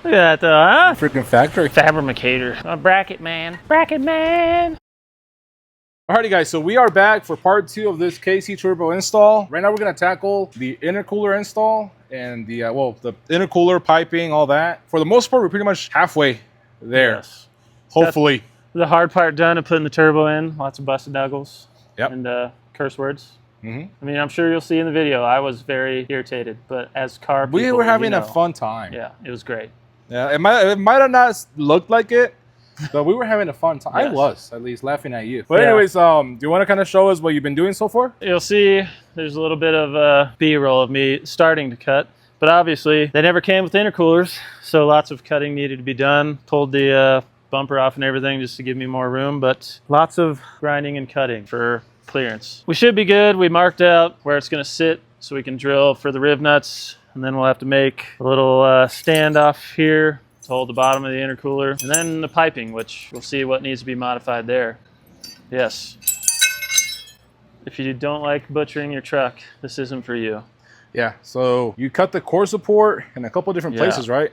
Look at that though, huh? Freaking factory. Fabricator. A bracket man. Bracket man. Alrighty guys, so we are back for part 2 of this KC Turbo install. Right now we're going to tackle the intercooler install and the, the intercooler, piping, all that. For the most part, we're pretty much halfway there. Yes. Hopefully. The hard part done of putting the turbo in. Lots of busted knuckles. Yep. And curse words. I mean, I'm sure you'll see in the video, I was very irritated, but as car people, we were having a fun time. Yeah, it was great. Yeah, it might have not looked like it, but we were having a fun time. Yes. I was, at least, laughing at you. But anyways, do you want to kind of show us what you've been doing so far? You'll see there's a little bit of B-roll of me starting to cut, but obviously they never came with intercoolers, so lots of cutting needed to be done. Pulled the bumper off and everything just to give me more room, but lots of grinding and cutting for clearance. We should be good. We marked out where it's going to sit so we can drill for the riv nuts, and then we'll have to make a little standoff here to hold the bottom of the intercooler, and then the piping, which we'll see what needs to be modified there. Yes. If you don't like butchering your truck, this isn't for you. Yeah, so you cut the core support in a couple different places, right?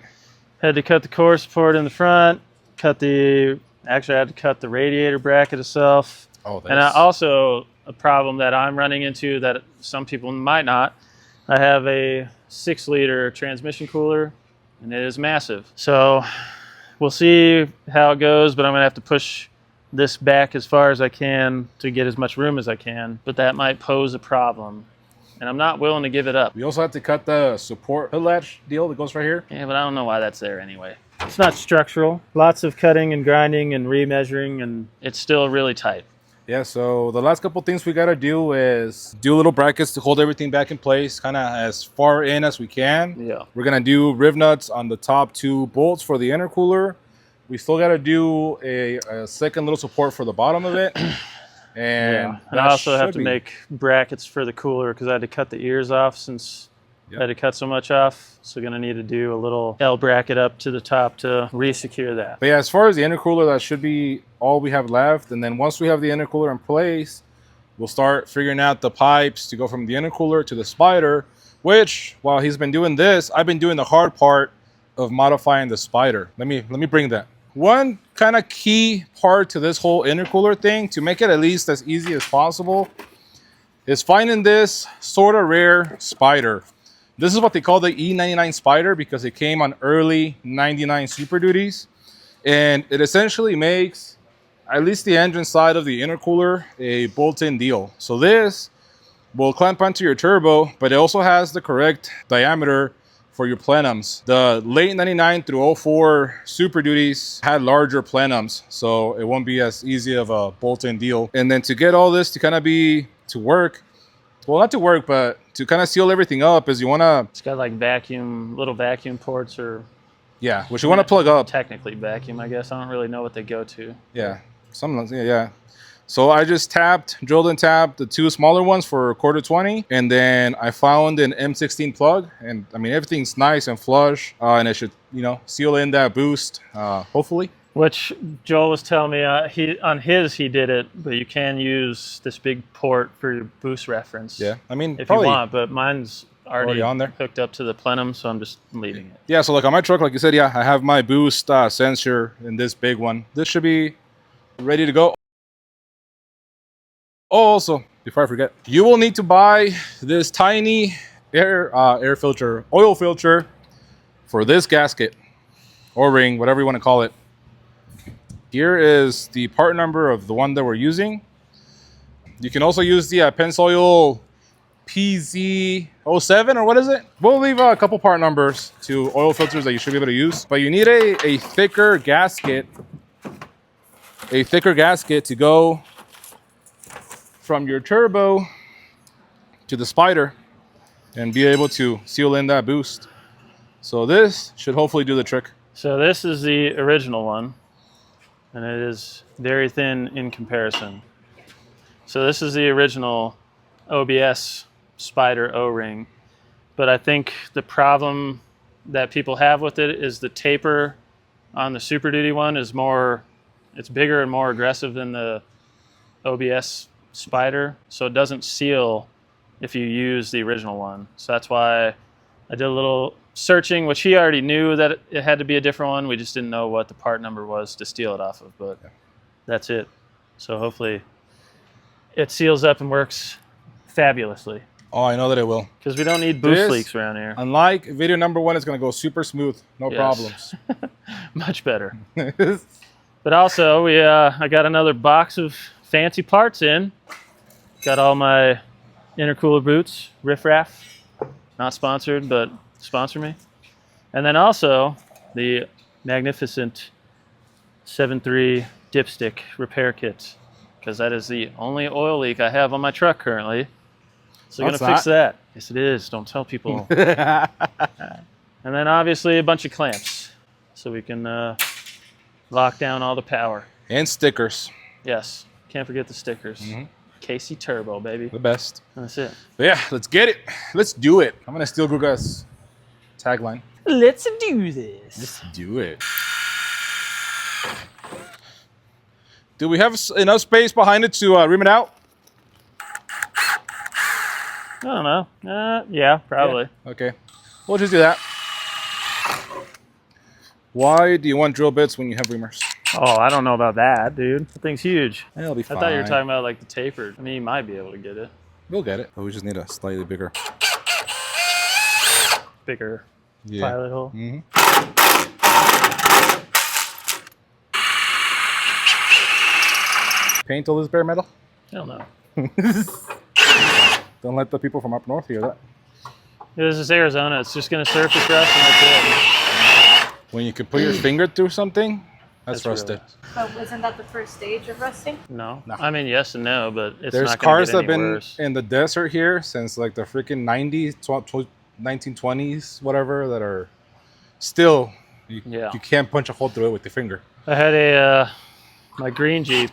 Had to cut the core support in the front, actually I had to cut the radiator bracket itself. Oh, and also a problem that I'm running into that some people might not. I have a 6-liter transmission cooler, and it is massive. So we'll see how it goes, but I'm gonna have to push this back as far as I can to get as much room as I can, but that might pose a problem, and I'm not willing to give it up. We also have to cut the support hood latch deal that goes right here. Yeah, but I don't know why that's there anyway. It's not structural. Lots of cutting and grinding and remeasuring, and it's still really tight. Yeah, so the last couple things we got to do is do little brackets to hold everything back in place, kind of as far in as we can. Yeah. We're going to do riv nuts on the top 2 bolts for the intercooler. We still got to do a second little support for the bottom of it. And I also have to make brackets for the cooler because I had to cut the ears off since I had to cut so much off. So going to need to do a little L bracket up to the top to re-secure that. But yeah, as far as the intercooler, that should be all we have left. And then once we have the intercooler in place, we'll start figuring out the pipes to go from the intercooler to the spider, which while he's been doing this, I've been doing the hard part of modifying the spider. Let me bring that. One kind of key part to this whole intercooler thing, to make it at least as easy as possible, is finding this sort of rare spider. This is what they call the E99 spider because it came on early 99 Super Duties. And it essentially makes, at least the engine side of the intercooler, a bolt-in deal. So this will clamp onto your turbo, but it also has the correct diameter for your plenums. The late 99 through 04 Super Duties had larger plenums, so it won't be as easy of a bolt-in deal. And then to get all this to kind of work, well, not to work, but to kind of seal everything up, is you want to... It's got like little vacuum ports, or... Yeah, which you want to plug up. Technically vacuum, I guess. I don't really know what they go to. Yeah, yeah. So I just drilled and tapped the 2 smaller ones for 1/4 and then I found an M16 plug, and I mean, everything's nice and flush, and it should, seal in that boost, hopefully. Which Joel was telling me, he did it, but you can use this big port for your boost reference. Yeah, I mean, if you want, but mine's already on there, hooked up to the plenum, so I'm just leaving it. Yeah, so like on my truck, like you said, yeah, I have my boost sensor in this big one. This should be ready to go. Oh, also, before I forget, you will need to buy this tiny air filter, oil filter for this gasket or ring, whatever you want to call it. Here is the part number of the one that we're using. You can also use the Pennzoil PZ07, or what is it? We'll leave a couple part numbers to oil filters that you should be able to use. But you need a thicker gasket. A thicker gasket to go from your turbo to the spider and be able to seal in that boost. So this should hopefully do the trick. So this is the original one, and it is very thin in comparison. So this is the original OBS spider O-ring, but I think the problem that people have with it is the taper on the Super Duty one is it's bigger and more aggressive than the OBS spider, so it doesn't seal if you use the original one. So that's why I did a little searching, which he already knew that it had to be a different one. We just didn't know what the part number was to steal it off of, but that's it. So hopefully it seals up and works fabulously. Oh, I know that it will. Because we don't need boost leaks around here. Unlike video number 1, it's going to go super smooth. No problems. Much better. But also, I got another box of fancy parts in. Got all my intercooler boots, Riff Raff. Not sponsored, but sponsor me. And then also the magnificent 7.3 dipstick repair kit, because that is the only oil leak I have on my truck currently. So I'm going to fix that. Yes, it is. Don't tell people. And then obviously a bunch of clamps so we can lock down all the power. And stickers. Yes. Can't forget the stickers. Casey Turbo, baby. The best. That's it. But yeah, let's get it. Let's do it. I'm going to steal Guga's tagline. Let's do this. Let's do it. Do we have enough space behind it to rim it out? I don't know. Yeah, probably. Yeah. Okay. We'll just do that. Why do you want drill bits when you have reamers? Oh, I don't know about that, dude. The thing's huge. It'll be fine. I thought you were talking about like the tapered. I mean, you might be able to get it. We'll get it. But we just need a slightly bigger. Bigger pilot hole. Paint all this bare metal? Hell no. Don't let the people from up north hear that. This is Arizona. It's just going to surface rust and that's it. When you can put your finger through something, that's rusted. But wasn't that the first stage of rusting? No. I mean, yes and no, but it's There's not going to cars get that any have been worse. in the desert here since like the freaking 90s, 1920s, whatever, that are still, you can't punch a hole through it with your finger. I had my green Jeep.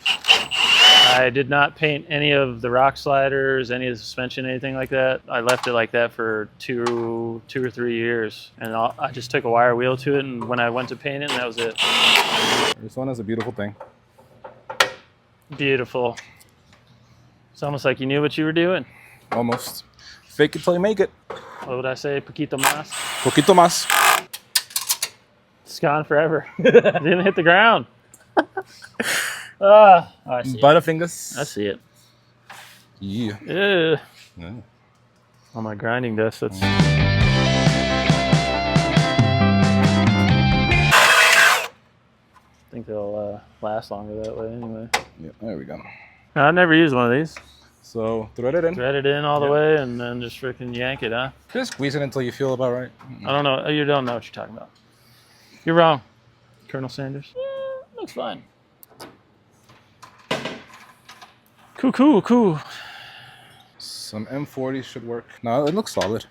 I did not paint any of the rock sliders, any of the suspension, anything like that. I left it like that for two or 3 years. And I just took a wire wheel to it, and when I went to paint it, and that was it. This one is a beautiful thing. Beautiful. It's almost like you knew what you were doing. Almost. Fake it till you make it. What would I say? Poquito más? Poquito más. It's gone forever. Didn't hit the ground. I see Butterfingers. I see it. Yeah. Yeah. On my grinding desk, that's... I think they'll last longer that way anyway. Yeah, there we go. I've never used one of these. So thread it in. Thread it in all the way and then just freaking yank it, huh? Just squeeze it until you feel about right. I don't know. You don't know what you're talking about. You're wrong, Colonel Sanders. Looks fine. Cool. Some M40 should work. No, it looks solid.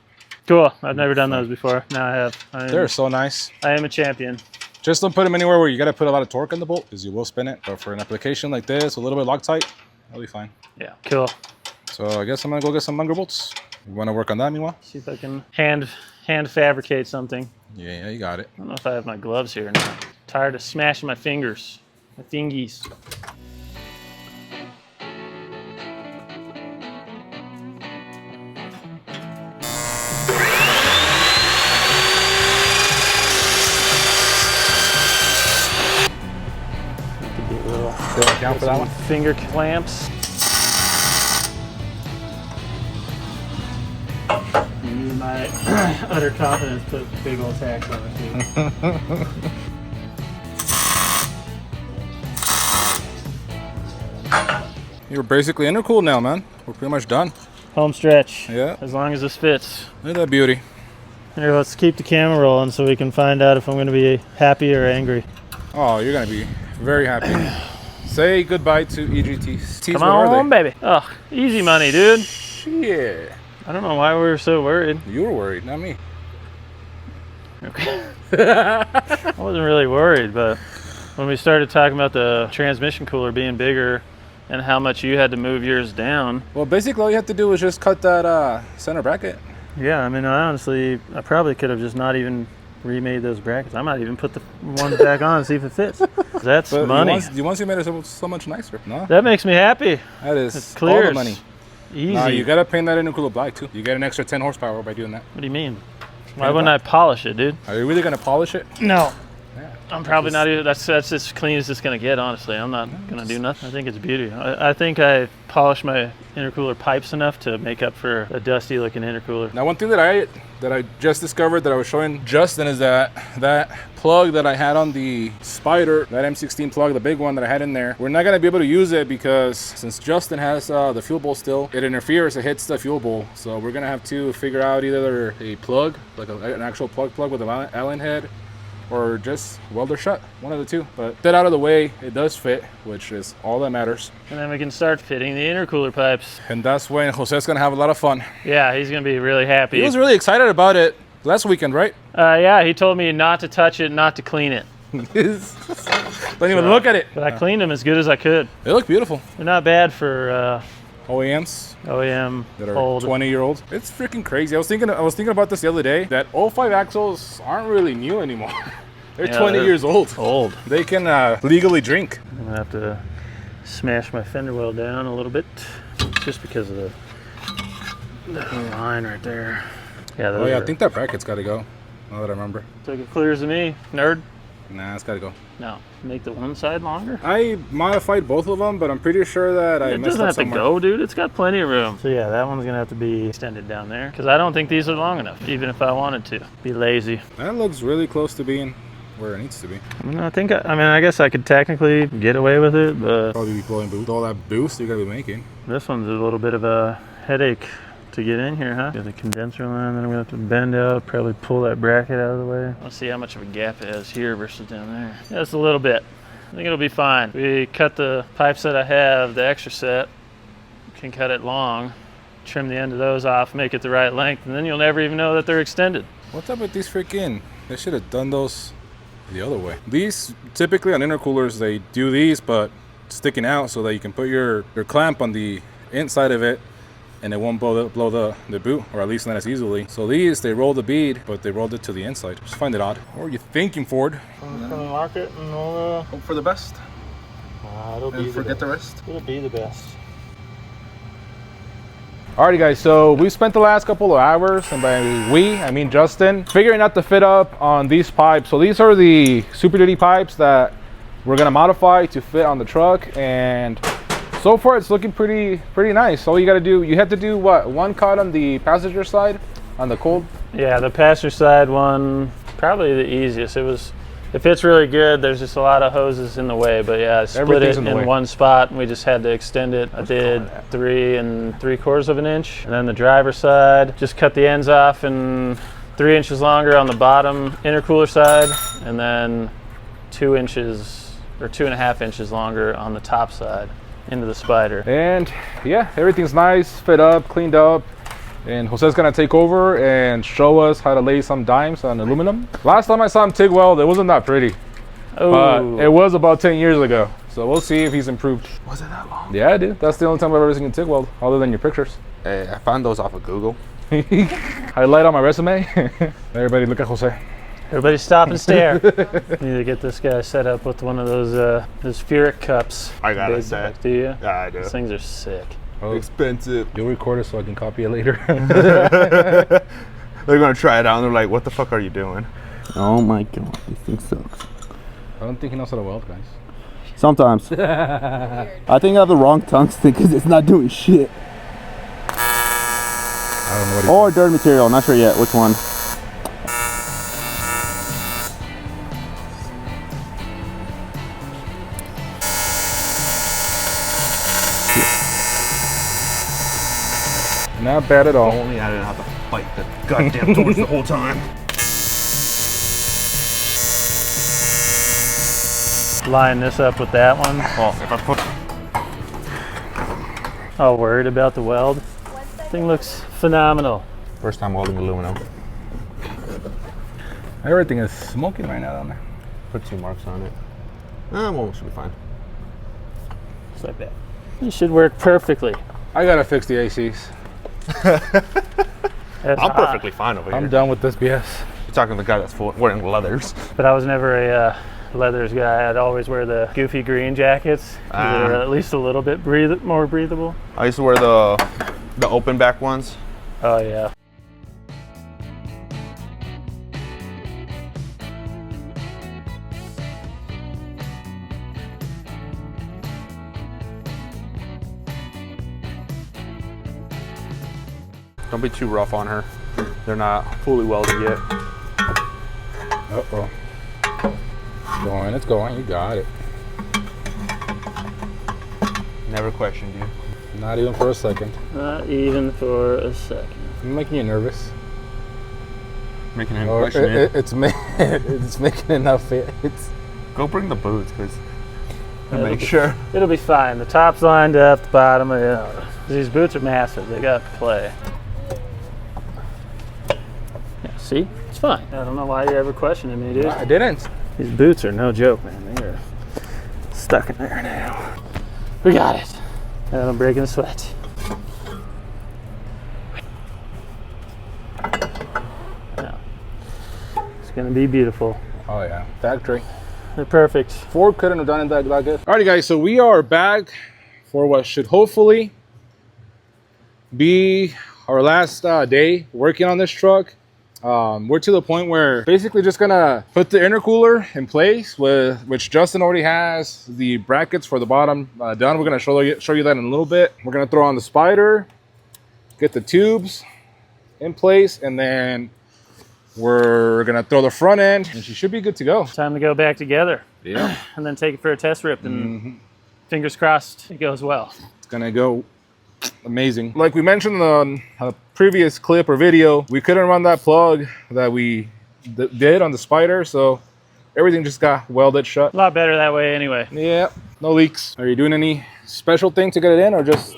Cool. I've never done those before. Now I have. They're so nice. I am a champion. Just don't put them anywhere where you got to put a lot of torque in the bolt, because you will spin it. But for an application like this, a little bit Loctite, that'll be fine. Yeah. Cool. So I guess I'm gonna go get some munger bolts. You want to work on that meanwhile? See if I can hand fabricate something. Yeah, you got it. I don't know if I have my gloves here or not. Tired of smashing my fingers. My fingies. Down for that one. Finger clamps. Use my utter confidence put big old tacks on it too. You're basically intercooled now, man. We're pretty much done. Home stretch. Yeah. As long as this fits. Look at that beauty. Here, let's keep the camera rolling so we can find out if I'm going to be happy or angry. Oh, you're gonna be very happy. Say goodbye to EGTs. Come on, baby. Oh, easy money, dude. Yeah. I don't know why we were so worried. You were worried, not me. Okay. I wasn't really worried, but when we started talking about the transmission cooler being bigger and how much you had to move yours down. Well, basically all you have to do is just cut that center bracket. Yeah, I mean, I probably could have just not even remade those brackets. I might even put the ones back on and see if it fits. That's money. Once you made it so much nicer. No? That makes me happy. That is it's clear. all the money. Easy. No, you gotta paint that intercooler black too. You get an extra 10 horsepower by doing that. What do you mean? Why wouldn't I polish it, dude? Are you really gonna polish it? No. Yeah. I'm probably not even, that's as clean as it's gonna get, honestly. I'm not gonna do nothing. I think it's beauty. I think I polished my intercooler pipes enough to make up for a dusty looking intercooler. Now, one thing that I just discovered that I was showing Justin is that plug that I had on the Spider, that M16 plug, the big one that I had in there, we're not gonna be able to use it because since Justin has the fuel bowl still, it interferes, it hits the fuel bowl. So we're gonna have to figure out either a plug, like an actual plug with an Allen head, or just welder shut, one of the two. But that out of the way, it does fit, which is all that matters. And then we can start fitting the intercooler pipes. And that's when Jose's gonna have a lot of fun. Yeah, he's gonna be really happy. He was really excited about it last weekend, right? Yeah, he told me not to touch it, not to clean it. Don't even look at it. But I cleaned them as good as I could. They look beautiful. They're not bad for OEMs OEM that are old. 20-year-olds. It's freaking crazy. I was thinking about this the other day, that 05 axles aren't really new anymore. They're 20 years old. Old. They can legally drink. I'm gonna have to smash my fender well down a little bit, just because of the line right there. Yeah. Oh yeah, I think that bracket's got to go. Now that I remember. Took it clear as me, nerd. Nah, it's got to go. No, make the one side longer. I modified both of them, but I'm pretty sure that I It messed doesn't up have somewhere. to go, dude. It's got plenty of room. So yeah, that one's gonna have to be extended down there because I don't think these are long enough, even if I wanted to. Be lazy. That looks really close to being where it needs to be. I guess I could technically get away with it, but Probably be blowing boost. All that boost you're gonna be making. this one's a little bit of a headache to get in here, huh? Got the condenser line, then I'm gonna have to bend out, probably pull that bracket out of the way. Let's see how much of a gap it has here versus down there. Yeah, it's a little bit. I think it'll be fine. We cut the pipes that I have, the extra set, can cut it long, trim the end of those off, make it the right length, and then you'll never even know that they're extended. What's up with these freaking? They should have done those the other way. These typically on intercoolers, they do these, but sticking out so that you can put your clamp on the inside of it and it won't blow the boot, or at least not as easily. So these, they roll the bead, but they rolled it to the inside. Just find it odd. What are you thinking, Ford? I'm gonna lock it and we'll, Hope for the best. it'll be Forget the rest. It'll be the best. Alrighty guys, so we've spent the last couple of hours, and by we, I mean Justin, figuring out the fit up on these pipes. So these are the Super Duty pipes that we're gonna modify to fit on the truck, and so far it's looking pretty nice. All you gotta do, you have to do what, one cut on the passenger side, on the cold? Yeah, the passenger side one, probably the easiest. It fits really good. There's just a lot of hoses in the way, but yeah, I split it in one spot and we just had to extend it. I did 3 3/4 of an inch. And then the driver's side, just cut the ends off and 3 inches longer on the bottom intercooler side, and then 2 inches or 2.5 inches longer on the top side into the Spider. And yeah, everything's nice, fit up, cleaned up. And Jose's gonna take over and show us how to lay some dimes on aluminum. Last time I saw him TIG weld, it wasn't that pretty. But it was about 10 years ago. So we'll see if he's improved. Was it that long? Yeah, dude. That's the only time I've ever seen TIG weld, other than your pictures. Hey, I found those off of Google. Highlight on my resume. Everybody look at Jose. Everybody stop and stare. Need to get this guy set up with one of those Spheric cups. I got it Big set. back. Do you? Yeah, I do. These things are sick. Oh, Expensive. you'll record it so I can copy it later. They're gonna try it out and they're like, what the fuck are you doing? Oh my god, this thing sucks. I don't think he knows how to weld, guys. Sometimes. I think I have the wrong tungsten because it's not doing shit. I don't know what he Or dirt material, not sure yet which one. Not bad at all. Only I didn't have to fight the goddamn torch the whole time. Line this up with that one. Well, if I put All worried about the weld. Thing looks phenomenal. first time welding aluminum, Everything is smoking right now down there. put 2 marks on it. Well, should be fine. Just like that. It should work perfectly. I gotta fix the ACs. I'm perfectly fine over I'm here. done with this BS. You're talking to the guy that's wearing leathers. But I was never a leathers guy. I'd always wear the goofy green jackets. They're at least a little bit more breathable. I used to wear the open back ones. Oh yeah. Don't be too rough on her. They're not fully welded yet. Uh-oh. It's going. You got it. Never questioned you. Not even for a second. Not even for a second. I'm making you nervous. Making him Or question it. it's making enough hits. Go bring the boots, because It'll make be- sure. It'll be fine. The top's lined up, the bottom, these boots are massive. They got to play. Yeah, see? It's fine. I don't know why you're ever questioning me, dude. I didn't. These boots are no joke, man. They're stuck in there now. We got it. And I'm breaking a sweat. Now, it's gonna be beautiful. Oh yeah, factory. They're perfect. Ford couldn't have done it that good. Alrighty guys, so we are back for what should hopefully be our last day working on this truck. We're to the point where basically just gonna put the intercooler in place, which Justin already has the brackets for the bottom done. We're gonna show you that in a little bit. We're gonna throw on the spider, get the tubes in place, and then we're gonna throw the front end, and she should be good to go. Time to go back together. Yeah. And then take it for a test rip, and fingers crossed it goes well. It's gonna go amazing. Like we mentioned on a previous clip or video, we couldn't run that plug that we did on the spider, so everything just got welded shut. A lot better that way anyway. Yeah, no leaks. Are you doing any special thing to get it in, or just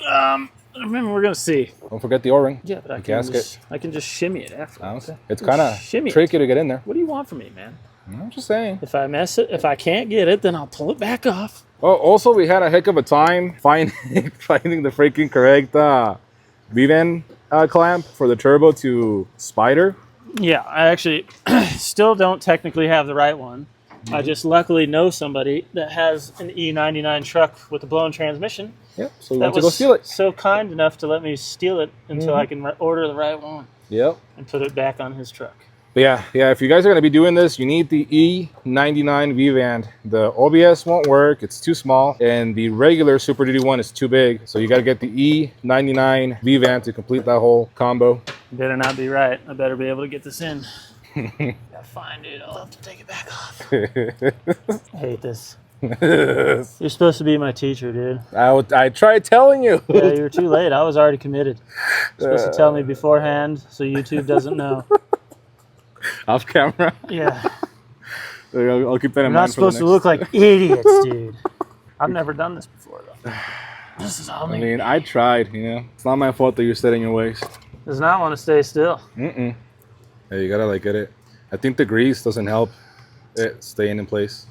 Remember, we're gonna see. don't forget the O-ring? Yeah, but gasket. I can just shimmy it afterwards. It's kind of Shimmy it. tricky to get in there. What do you want from me, man? I'm just saying. If I mess it, if I can't get it, then I'll pull it back off. Oh, also we had a heck of a time finding the freaking correct V-Van clamp for the turbo to spider. Yeah, I actually still don't technically have the right one. I just luckily know somebody that has an E99 truck with a blown transmission. Yep. So we That went to go was steal it. so kind enough to let me steal it until I can order the right one Yep. and put it back on his truck. But yeah, if you guys are going to be doing this, you need the E99 V-Van. The OBS won't work, it's too small, and the regular Super Duty one is too big. So you got to get the E99 V-Van to complete that whole combo. Better not be right. I better be able to get this in. Gotta find it. I'll have to take it back off. I hate this. You're supposed to be my teacher, dude. I tried telling you. Yeah, you were too late. I was already committed. You're supposed to tell me beforehand so YouTube doesn't know. Off camera. Yeah. I'll keep that in We're mind. not supposed to look like idiots, dude. I've never done this before, though. This is all I me. mean, I tried, you know. It's not my fault that you're set in your ways. Does not want to stay still. Mm-mm. Yeah, you gotta get it. I think the grease doesn't help it staying in place.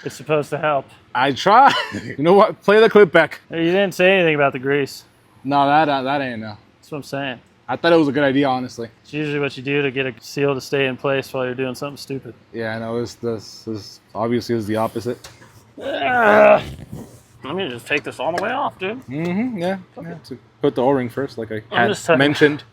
It's supposed to help. I tried. You know what? Play the clip back. You didn't say anything about the grease. No, that ain't no. That's what I'm saying. I thought it was a good idea, honestly. It's usually what you do to get a seal to stay in place while you're doing something stupid. Yeah, I know. This obviously is the opposite. Let me just take this all the way off, dude. Yeah. To put the O-ring first, like I I'm just had talking- mentioned.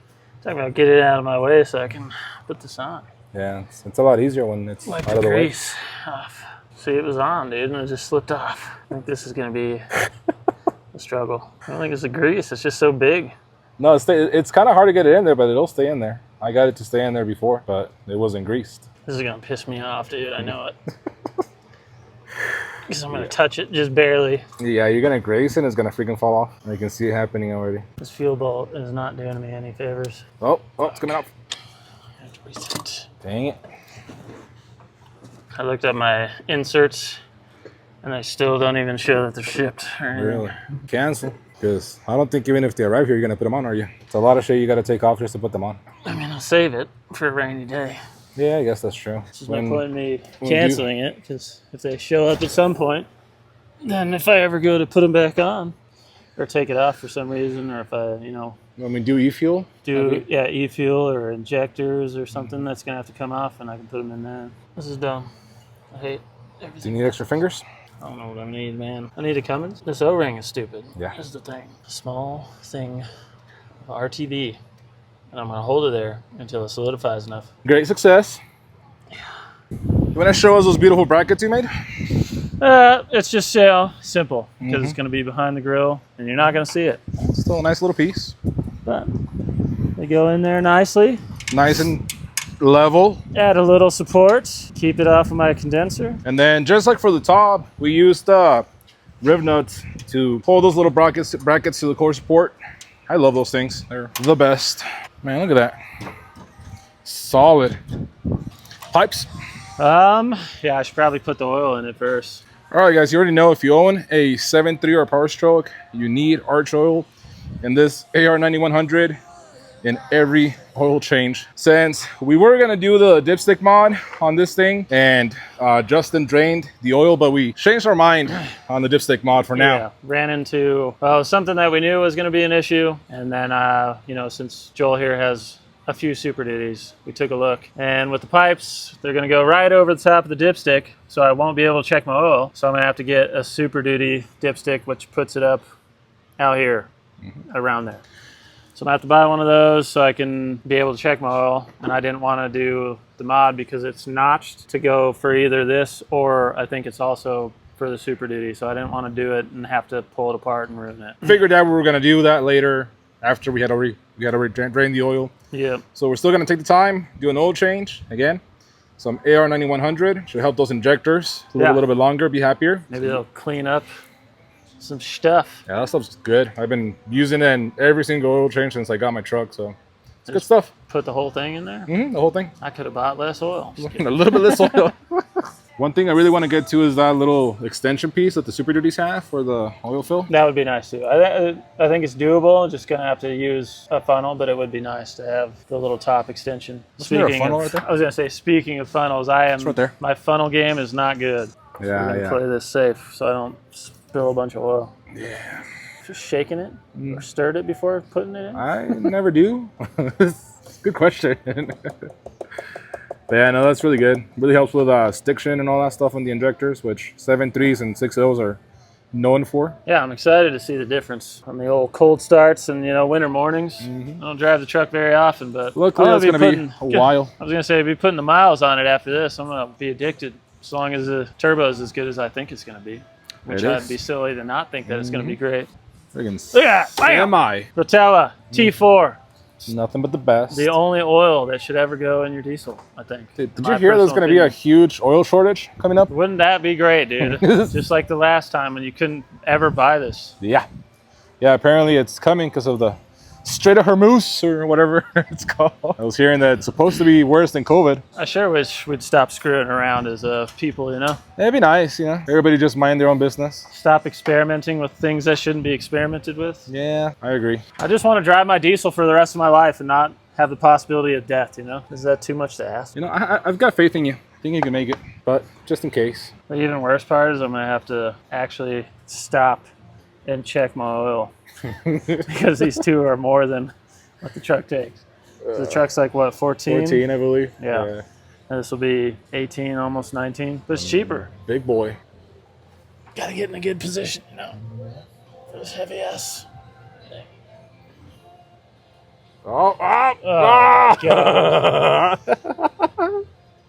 Talking about get it out of my way so I can put this on. Yeah, it's a lot easier when it's Like out the of the way. grease off. See, it was on, dude, and it just slipped off. I think this is going to be a struggle. I don't think it's the grease. It's just so big. No, it's kind of hard to get it in there, but it'll stay in there. I got it to stay in there before, but it wasn't greased. This is going to piss me off, dude. I know it. Because I'm going to touch it just barely. Yeah, you're gonna grease it and it's gonna freaking fall off. I can see it happening already. This fuel bolt is not doing me any favors. Oh, it's coming off. I have to reset. Dang it. I looked at my inserts, and they still don't even show that they're shipped or anything. Really? Cancel. Because I don't think even if they arrive here, you're gonna put them on, are you? It's a lot of shit you gotta take off just to put them on. I mean, I'll save it for a rainy day. Yeah, I guess that's true. There's no point in me canceling it, because if they show up at some point, then if I ever go to put them back on, or take it off for some reason, or if I, When we do e-fuel? e-fuel or injectors or something, that's gonna have to come off, and I can put them in there. This is dumb. I hate Do everything. you need extra fingers? I don't know what I need, man. I need a Cummins. This O-ring is stupid. Yeah. This is the thing. A small thing of RTV. And I'm going to hold it there until it solidifies enough. Great success. You wanna show us those beautiful brackets you made? It's just simple, because it's going to be behind the grill, and you're not going to see it. Still a nice little piece. But they go in there nicely. Nice and level. Add a little support. Keep it off of my condenser. And then just like for the top, we used riv nuts to hold those little brackets to the core support. I love those things. They're the best. Man, look at that. Solid. Pipes. Yeah, I should probably put the oil in it first. All right, guys, you already know if you own a 7.3 or a Powerstroke, you need arch oil in this AR9100 in every oil change. Since we were gonna do the dipstick mod on this thing, and Justin drained the oil, but we changed our mind on the dipstick mod for now. Yeah, ran into something that we knew was gonna be an issue. And then, you know, since Joel here has a few Super Duties, we took a look, and with the pipes, they're gonna go right over the top of the dipstick, so I won't be able to check my oil. So I'm gonna have to get a Super Duty dipstick, which puts it up out here, around there. So I'm gonna have to buy one of those so I can be able to check my oil. And I didn't want to do the mod because it's notched to go for either this, or I think it's also for the Super Duty, so I didn't want to do it and have to pull it apart and ruin it. Figured out we were gonna do that later after we had already drained the oil. Yeah. So we're still gonna take the time, do an oil change again. Some AR9100 should help those injectors a little bit longer, be happier. Maybe they'll clean up some stuff. Yeah, that stuff's good. I've been using it in every single oil change since I got my truck, so it's good stuff. Put the whole thing in there? The whole thing. I could have bought less oil. A little bit less oil. One thing I really want to get to is that little extension piece that the Super Duties have for the oil fill. That would be nice too. I think it's doable. Just gonna have to use a funnel, but it would be nice to have the little top extension. Isn't there a funnel right there? I was gonna say, speaking of funnels, It's right there. My funnel game is not good. Yeah, I'm gonna play this safe so I don't spill a bunch of oil. Yeah. Just shaking it or stirred it before putting it in? I never do. Good question. But yeah, no, that's really good. Really helps with stiction and all that stuff on the injectors, which 7.3s and 6.0s are known for. Yeah, I'm excited to see the difference on the old cold starts and, you know, winter mornings. I don't drive the truck very often, but luckily that's going to be a while. I was going to say, be putting the miles on it after this, I'm going to be addicted as long as the turbo is as good as I think it's going to be. Which I'd be silly to not think that it's going to be great. Friggin' Look at that! semi. Rotella T4. Nothing but the best. The only oil that should ever go in your diesel, I think. Did you hear there's going to be a huge oil shortage coming up? Wouldn't that be great, dude? Just like the last time when you couldn't ever buy this. Yeah. Yeah, apparently it's coming because of the Strait of Hormuz or whatever it's called. I was hearing that it's supposed to be worse than COVID. I sure wish we'd stop screwing around as people, you know? It'd be nice, you know? Everybody just mind their own business. Stop experimenting with things that shouldn't be experimented with. Yeah, I agree. I just want to drive my diesel for the rest of my life and not have the possibility of death, you know? Is that too much to ask? You know, I've got faith in you. I think you can make it, but just in case. The even worse part is I'm going to have to actually stop and check my oil because these two are more than what the truck takes. So the truck's like, what, 14? 14, I believe. Yeah. And this will be 18, almost 19. But it's cheaper. Big boy. Got to get in a good position, you know, for this heavy ass thing. Oh, God.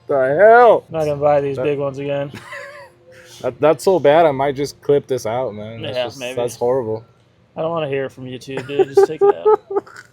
The hell? I'm not going to buy these big ones again. That's so bad, I might just clip this out, man. Maybe. That's horrible. I don't want to hear it from YouTube, dude. Just take it out.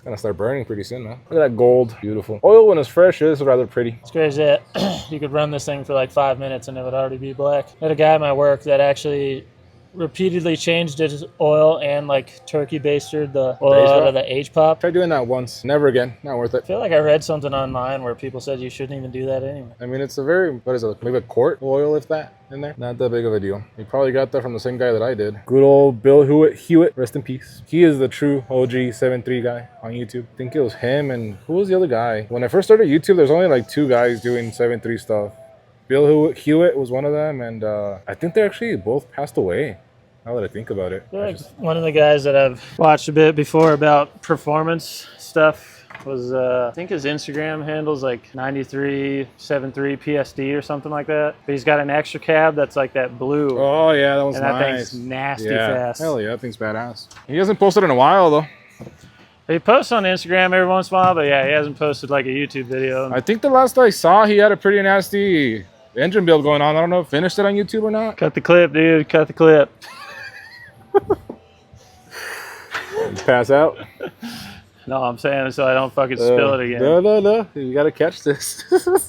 Gonna start burning pretty soon, man. Look at that gold. Beautiful. Oil when it's fresh is rather pretty. It's crazy that you could run this thing for like 5 minutes and it would already be black. I had a guy at my work that actually repeatedly changed his oil and like turkey basted the oil out of the H-pop. Try doing that once. Never again. Not worth it. I feel like I read something online where people said you shouldn't even do that anyway. I mean, it's a very, what is it, maybe a quart of oil, if that, in there? Not that big of a deal. You probably got that from the same guy that I did. Good old Bill Hewitt, rest in peace. He is the true OG 7.3 guy on YouTube. I think it was him and who was the other guy? When I first started YouTube, there's only like 2 guys doing 7.3 stuff. Bill Hewitt was one of them, and I think they actually both passed away. Now that I think about it. Like one of the guys that I've watched a bit before about performance stuff was, I think his Instagram handle's like 9373 PSD or something like that. But he's got an extra cab that's like that blue. Oh yeah, that was and nice. That thing's nasty fast. Hell yeah, that thing's badass. He hasn't posted in a while though. He posts on Instagram every once in a while, but yeah, he hasn't posted like a YouTube video. I think the last I saw, he had a pretty nasty engine build going on. I don't know if he finished it on YouTube or not. Cut the clip, dude. Cut the clip. You pass out. No, I'm saying so I don't fucking spill it again. No. You gotta catch this.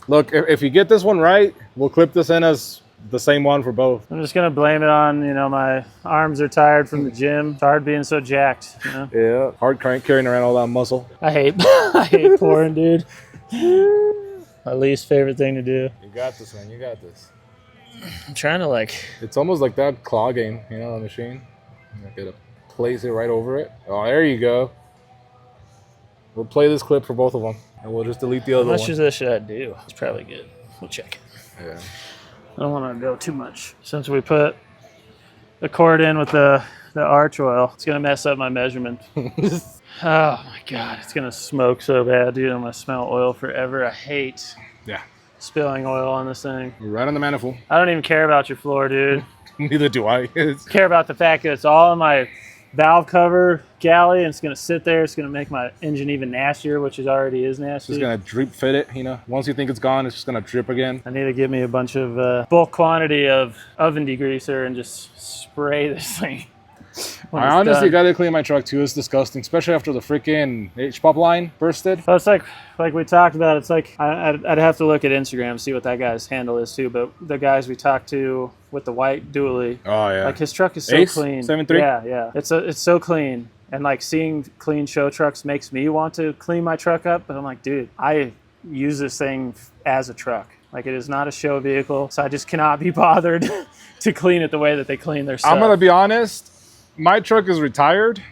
Look, if you get this one right, we'll clip this in as the same one for both. I'm just gonna blame it on, you know, my arms are tired from the gym. It's hard being so jacked, you know? Yeah, hard carrying around all that muscle. I hate pouring, dude. My least favorite thing to do. You got this, man. You got this. I'm trying to like... It's almost like that claw game, you know, on the machine. You gotta place it right over it. Oh, there you go. We'll play this clip for both of them, and we'll just delete the other How much one. of this should I do? It's probably good. We'll check it. Yeah. I don't want to go too much. Since we put the cord in with the arch oil, it's going to mess up my measurement. Oh my God, it's going to smoke so bad, dude. I'm going to smell oil forever. I hate spilling oil on this thing. Right on the manifold. I don't even care about your floor, dude. Neither do I. I care about the fact that it's all in my valve cover galley, and it's going to sit there. It's going to make my engine even nastier, which it already is nasty. Just going to drip fit it, you know. Once you think it's gone, it's just going to drip again. I need to give me a bunch of bulk quantity of oven degreaser and just spray this thing. I honestly got to clean my truck too. It's disgusting, especially after the freaking H-pop line bursted. So it's like we talked about. It's like I'd have to look at Instagram, see what that guy's handle is too. But the guys we talked to with the white dually, oh yeah, like his truck is so Ace? clean. 7.3? Yeah. It's so clean, and like seeing clean show trucks makes me want to clean my truck up. But I'm like, dude, I use this thing as a truck. Like, it is not a show vehicle, so I just cannot be bothered to clean it the way that they clean their stuff. I'm gonna be honest. My truck is retired,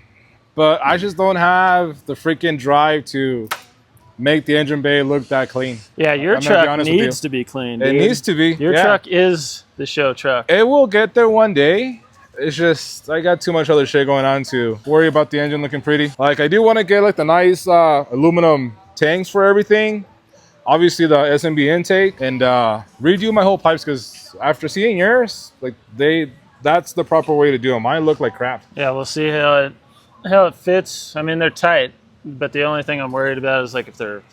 but I just don't have the freaking drive to make the engine bay look that clean. Yeah, your truck needs to be clean. It needs to be. Your truck is the show truck. It will get there one day. It's just, I got too much other shit going on to worry about the engine looking pretty. Like, I do want to get like the nice aluminum tanks for everything. Obviously the SMB intake, and redo my whole pipes, because after seeing yours, like that's the proper way to do them. Mine look like crap. Yeah, we'll see how it fits. I mean, they're tight, but the only thing I'm worried about is like if they're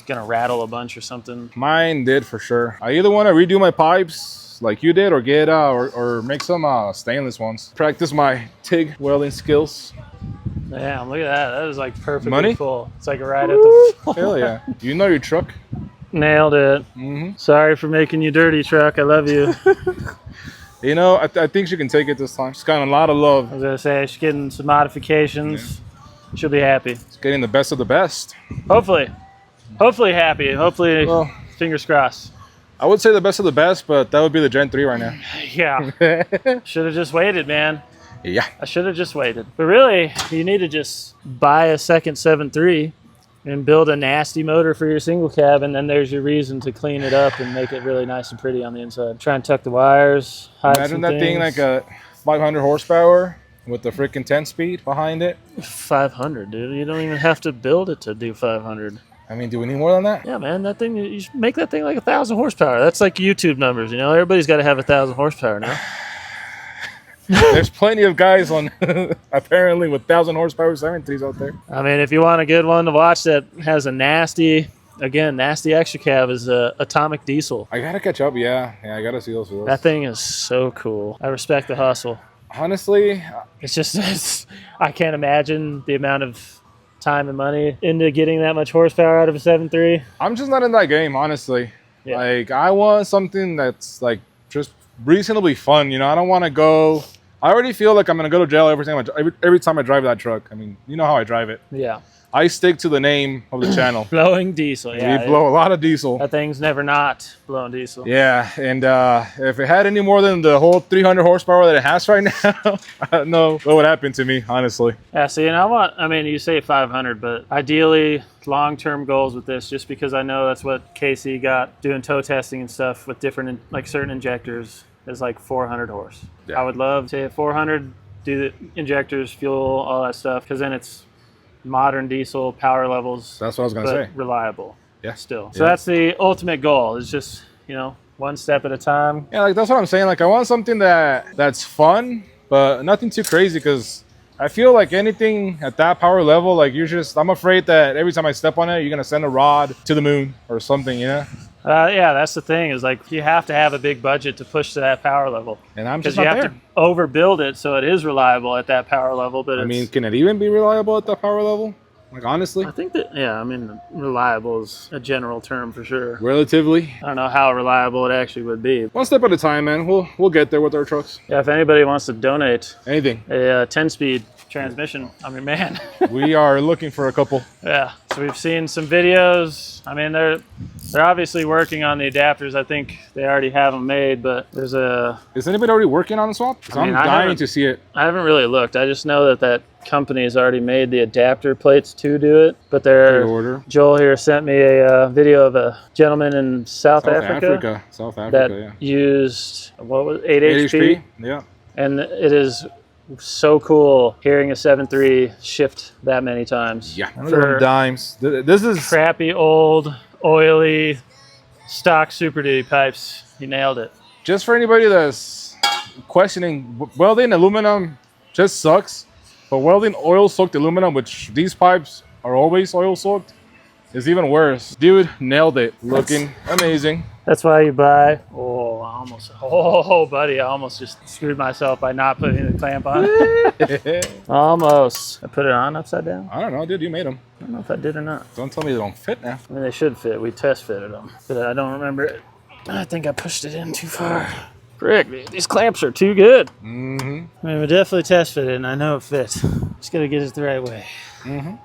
gonna rattle a bunch or something. Mine did for sure. I either want to redo my pipes like you did, or get or make some stainless ones. Practice my TIG welding skills. Damn, look at that. That is like perfectly Money? full. It's like right at the full. Hell yeah. You know your truck. Nailed it. Mm-hmm. Sorry for making you dirty, truck. I love you. You know, I think she can take it this time. She's got a lot of love. I was gonna say she's getting some modifications. Yeah. She'll be happy. It's getting the best of the best. Hopefully happy. Hopefully, well, fingers crossed. I would say the best of the best, but that would be the Gen 3 right now. Yeah. Should have just waited, man. Yeah. I should have just waited. But really, you need to just buy a second 7.3 and build a nasty motor for your single cab, and then there's your reason to clean it up and make it really nice and pretty on the inside. Try and tuck the wires, hide Imagine some that things. thing like a 500 horsepower with the freaking 10 speed behind it. 500, dude. You don't even have to build it to do 500. I mean, do we need more than that? Yeah, man. That thing, you should make that thing like 1,000 horsepower. That's like YouTube numbers, you know? Everybody's got to have 1,000 horsepower now. There's plenty of guys on apparently with 1,000 horsepower 7.3s out there. I mean, if you want a good one to watch that has a nasty extra cab, is Atomic Diesel. I gotta catch up. Yeah, I gotta see those videos. That thing is so cool. I respect the hustle. Honestly, I can't imagine the amount of time and money into getting that much horsepower out of a 7.3. I'm just not in that game, honestly. Yeah. Like, I want something that's like just reasonably fun. You know, I don't want to go. I already feel like I'm gonna go to jail every time I drive that truck. I mean, you know how I drive it. Yeah. I stick to the name of the channel. Blowing diesel. Yeah. We blow a lot of diesel. That thing's never not blowing diesel. Yeah, and if it had any more than the whole 300 horsepower that it has right now, I don't know what would happen to me, honestly. Yeah, see, and you say 500, but ideally long-term goals with this, just because I know that's what Casey got doing tow testing and stuff with different, like certain injectors, is like 400 horse. Yeah. I would love to say 400, do the injectors, fuel, all that stuff, because then it's modern diesel power levels. That's what I was gonna say. Reliable. Yeah. Still. So that's the ultimate goal. It's just, one step at a time. Yeah, like that's what I'm saying. Like I want something that's fun, but nothing too crazy, because I feel like anything at that power level, like I'm afraid that every time I step on it, you're gonna send a rod to the moon or something, Yeah, that's the thing is like you have to have a big budget to push to that power level. And I'm Because just you not have there. to overbuild it so it is reliable at that power level. But I mean, can it even be reliable at that power level? Like, honestly? I think that, yeah, I mean, reliable is a general term for sure. Relatively. I don't know how reliable it actually would be. One step at a time, man. We'll get there with our trucks. Yeah, if anybody wants to donate Anything. a 10-speed transmission, I mean, man. We are looking for a couple. Yeah, so we've seen some videos. I mean, they're obviously working on the adapters. I think they already have them made, but there's a... Is anybody already working on the swap? 'Cause I mean, I'm I dying haven't- to see it. I haven't really looked. I just know that company has already made the adapter plates to do it, but they're... Pre-order. Joel here sent me a video of a gentleman in South Africa South Africa, that yeah. used, what was it, 8 HP? Yeah. And it is so cool hearing a 7.3 shift that many times. Yeah. For Dimes. This is... crappy, old, oily, stock Super Duty pipes. He nailed it. Just for anybody that's questioning, welding aluminum just sucks. But welding oil-soaked aluminum, which these pipes are always oil-soaked, is even worse. Dude, nailed it. Looking amazing. That's why you buy... Oh, buddy, I almost just screwed myself by not putting the clamp on. Almost. I put it on upside down? I don't know, dude. You made them. I don't know if I did or not. Don't tell me they don't fit now. I mean, they should fit. We test fitted them. But I don't remember it. I think I pushed it in too far. Frick, man, these clamps are too good. Mm-hmm. I mean, we definitely test fitted, and I know it fits. Just gotta get it the right way. Mm-hmm.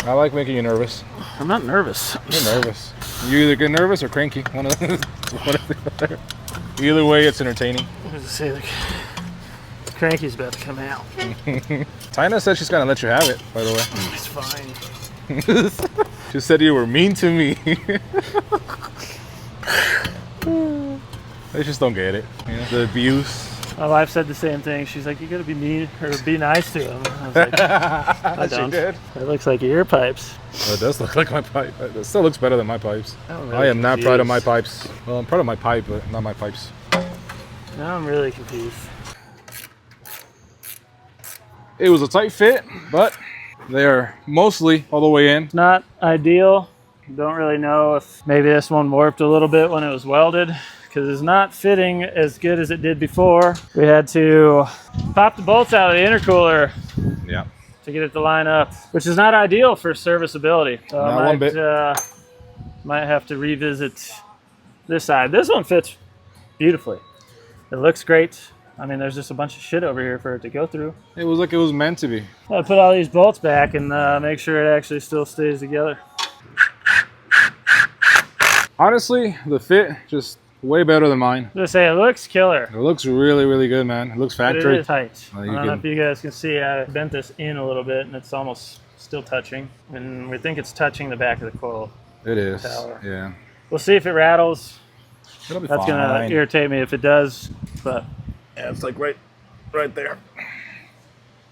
I like making you nervous. I'm not nervous. You're nervous. You either get nervous or cranky. One of the other. Either way, it's entertaining. I was gonna say, look, cranky's about to come out. Tina said she's gonna let you have it, by the way. It's fine. She said you were mean to me. They just don't get it. You know, the abuse. My wife said the same thing. She's like, you gotta be mean or be nice to him. I was like, I don't. She did. That looks like your pipes. Well, it does look like my pipe. It still looks better than my pipes. I'm I really am not proud of my confused. pipes. Well, I'm proud of my pipe, but not my pipes. Now I'm really confused. It was a tight fit, but they are mostly all the way in. It's not ideal. Don't really know if maybe this one warped a little bit when it was welded, because it's not fitting as good as it did before. We had to pop the bolts out of the intercooler Yeah. to get it to line up, which is not ideal for serviceability. So Not I one bit. might have to revisit this side. This one fits beautifully. It looks great. I mean, there's just a bunch of shit over here for it to go through. It was like it was meant to be. I put all these bolts back and make sure it actually still stays together. Honestly, the fit just way better than mine. Just say it looks killer. It looks really, really good, man. It looks But factory. it is tight. Well, I you don't know can- if you guys can see, I bent this in a little bit and it's almost still touching. And we think it's touching the back of the coil. It is. Tower. Yeah. We'll see if it rattles. It'll be That's fine. gonna irritate me if it does, but Yeah, it's like right there.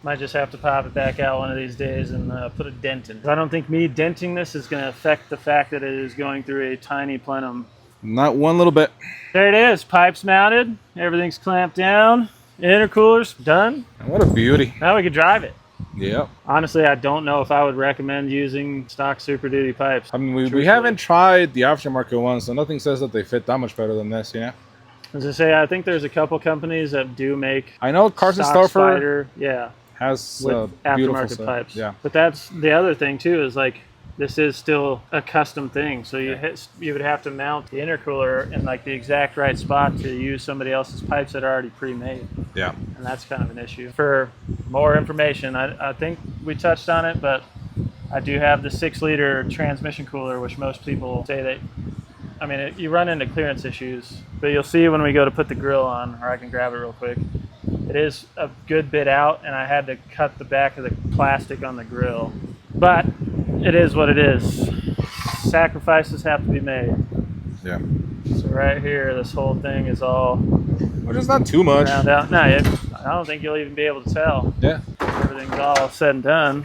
might just have to pop it back out one of these days and put a dent in. I don't think me denting this is gonna affect the fact that it is going through a tiny plenum. Not one little bit. There it is, pipes mounted, everything's clamped down, intercooler's done. And what a beauty. Now we can drive it. Yep. Honestly, I don't know if I would recommend using stock Super Duty pipes. I mean, we Truthfully. haven't tried the aftermarket ones, so nothing says that they fit that much better than this, you know? As I say, I think there's a couple companies that do make I know Carson stock Stauffer Spider, yeah, has with beautiful aftermarket stuff. pipes. Yeah. But that's the other thing too, is like this is still a custom thing. So you would have to mount the intercooler in like the exact right spot to use somebody else's pipes that are already pre-made. Yeah. And that's kind of an issue. For more information, I think we touched on it, but I do have the 6-liter transmission cooler, which most people say that, I mean, you run into clearance issues, but you'll see when we go to put the grill on, or I can grab it real quick. It is a good bit out, and I had to cut the back of the plastic on the grill. But it is what it is. Sacrifices have to be made. Yeah. So right here, this whole thing is all Which is not too much. round out. No, I don't think you'll even be able to tell. Yeah. Everything's all said and done,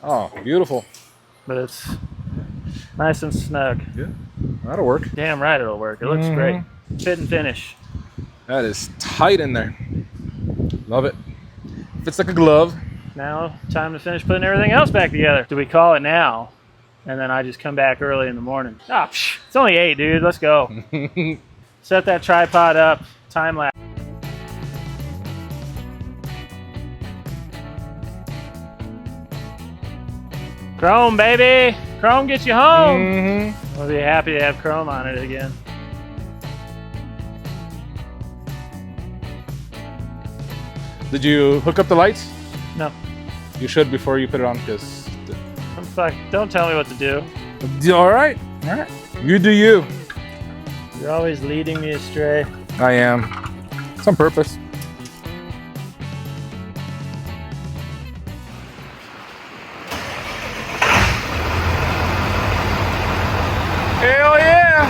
Oh, beautiful. but it's nice and snug. Yeah. That'll work. Damn right it'll work. It looks great. Fit and finish. That is tight in there. Love it. Fits like a glove. Now, time to finish putting everything else back together. Do we call it now? and then I just come back early in the morning. Ah, it's only 8, dude. Let's go. Set that tripod up. Time lapse. Chrome, baby. Chrome gets you home. We'll be happy to have chrome on it again. Did you hook up the lights? No. You should before you put it on, because. Don't tell me what to do. All right. All right. You do you. You're always leading me astray. I am. It's on purpose. Hell yeah!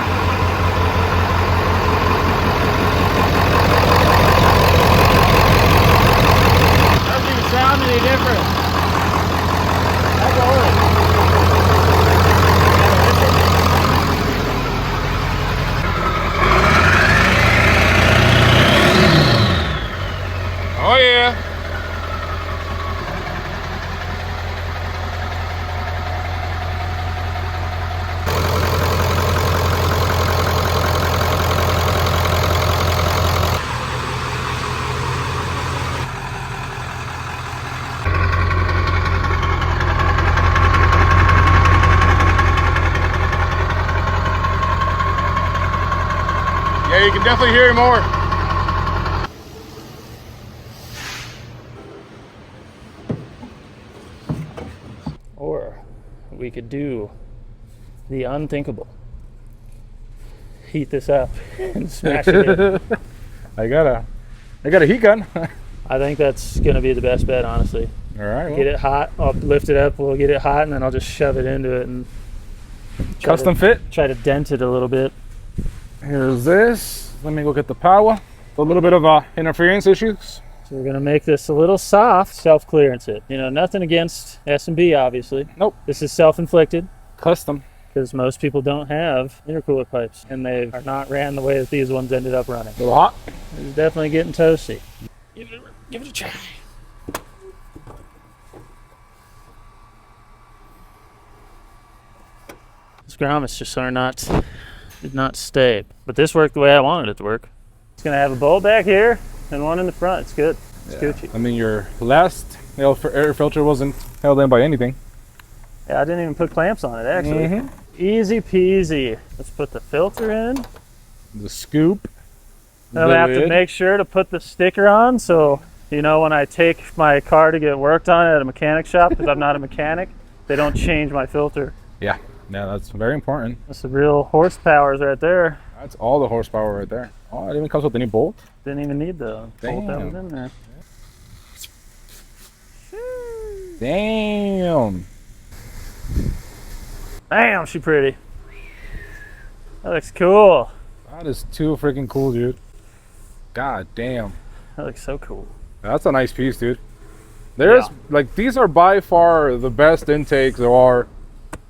Doesn't even sound any different. That's all. Oh yeah! Yeah, you can definitely hear it more. Or we could do the unthinkable. Heat this up and smash it in. I got a heat gun. I think that's gonna be the best bet, honestly. All right. Well, Get it hot, I'll lift it up, we'll get it hot, and then I'll just shove it into it and custom fit. Try to dent it a little bit. Here's this. Let me go get the power. A little bit of interference issues. So we're gonna make this a little soft, self-clearance it. You know, nothing against S&B, obviously. Nope. This is self-inflicted Custom. because most people don't have intercooler pipes, and they are not ran the way that these ones ended up running. A little hot. It's definitely getting toasty. Give it a try. These grommets just did not stay. But this worked the way I wanted it to work. It's gonna have a bolt back here and one in the front. It's good. It's Gucci. I mean, your last air filter wasn't held in by anything. Yeah, I didn't even put clamps on it, actually. Easy peasy. Let's put the filter in. The scoop. Then I have to make sure to put the sticker on, so you know when I take my car to get worked on at a mechanic shop, because I'm not a mechanic, they don't change my filter. Yeah, that's very important. That's the real horsepowers right there. That's all the horsepower right there. Oh, it even comes with a new bolt. Didn't even need the bolt that was in there. Damn. Damn, she pretty. That looks cool. That is too freaking cool, dude. God damn. That looks so cool. That's a nice piece, dude. There's like, these are by far the best intakes there are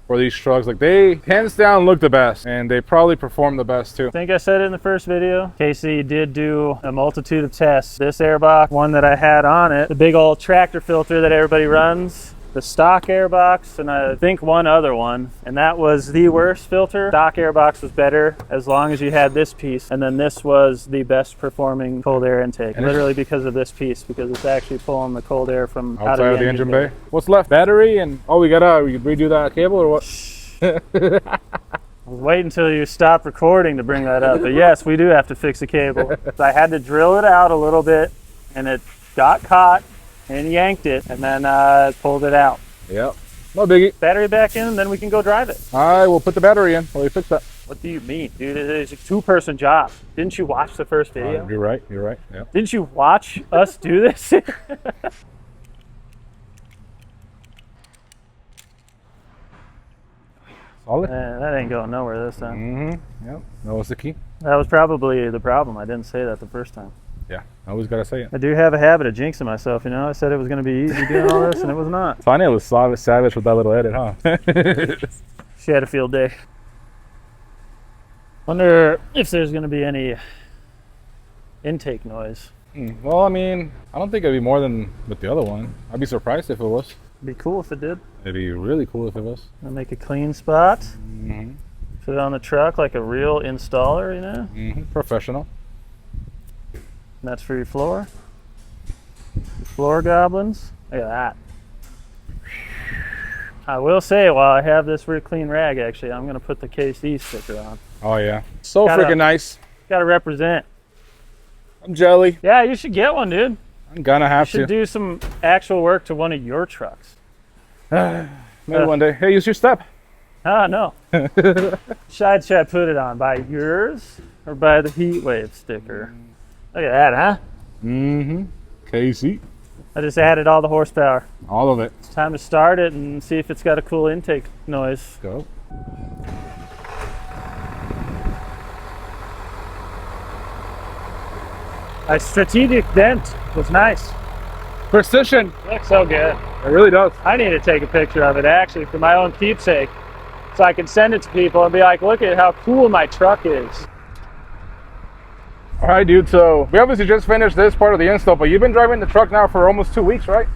for these trucks. Like, they hands down look the best, and they probably perform the best too. I think I said it in the first video. Casey did do a multitude of tests. This airbox, one that I had on it, the big old tractor filter that everybody runs, the stock airbox, and I think one other one, and that was the worst filter. Stock airbox was better as long as you had this piece, and then this was the best performing cold air intake, and literally because of this piece, because it's actually pulling the cold air from outside of the engine bay. What's left? Battery, and we gotta redo that cable or what? I was waiting until you stopped recording to bring that up, but yes, we do have to fix the cable. I had to drill it out a little bit, and it got caught and yanked it, and then pulled it out. Yep. No biggie. Battery back in, and then we can go drive it. I will put the battery in while we fix that. What do you mean, dude? It's a two-person job. Didn't you watch the first video? You're right. You're right. Yeah. Didn't you watch us do this? Solid. That ain't going nowhere this time. Yep. That was the key. That was probably the problem. I didn't say that the first time. Yeah. I always gotta say it. I do have a habit of jinxing myself, you know? I said it was going to be easy doing all this, and it was not. Tanya was savage with that little edit, huh? She had a field day. Wonder if there's going to be any intake noise. Well, I mean, I don't think it'd be more than with the other one. I'd be surprised if it was. Be cool if it did. It'd be really cool if it was. I'll make a clean spot. Mm-hmm. Put it on the truck like a real installer, you know? Mm-hmm. Professional. And that's for your floor. Floor goblins. Look at that. I will say, while I have this real clean rag, actually, I'm going to put the KC sticker on. Oh, yeah. So Gotta- freaking nice. Got to represent. I'm jelly. Yeah, you should get one, dude. I'm gonna have You should do some actual work to one of your trucks. Maybe one day. Hey, use your step. Ah, no. should I put it on? By yours or by the heat wave sticker? Look at that, huh? Mm-hmm. KC. I just added all the horsepower. All of it. It's time to start it and see if it's got a cool intake noise. Go. A strategic dent was nice. Precision. Looks so good. It really does. I need to take a picture of it actually for my own keepsake, so I can send it to people and be like, look at how cool my truck is. All right, dude. So we obviously just finished this part of the install, but you've been driving the truck now for almost 2 weeks, right?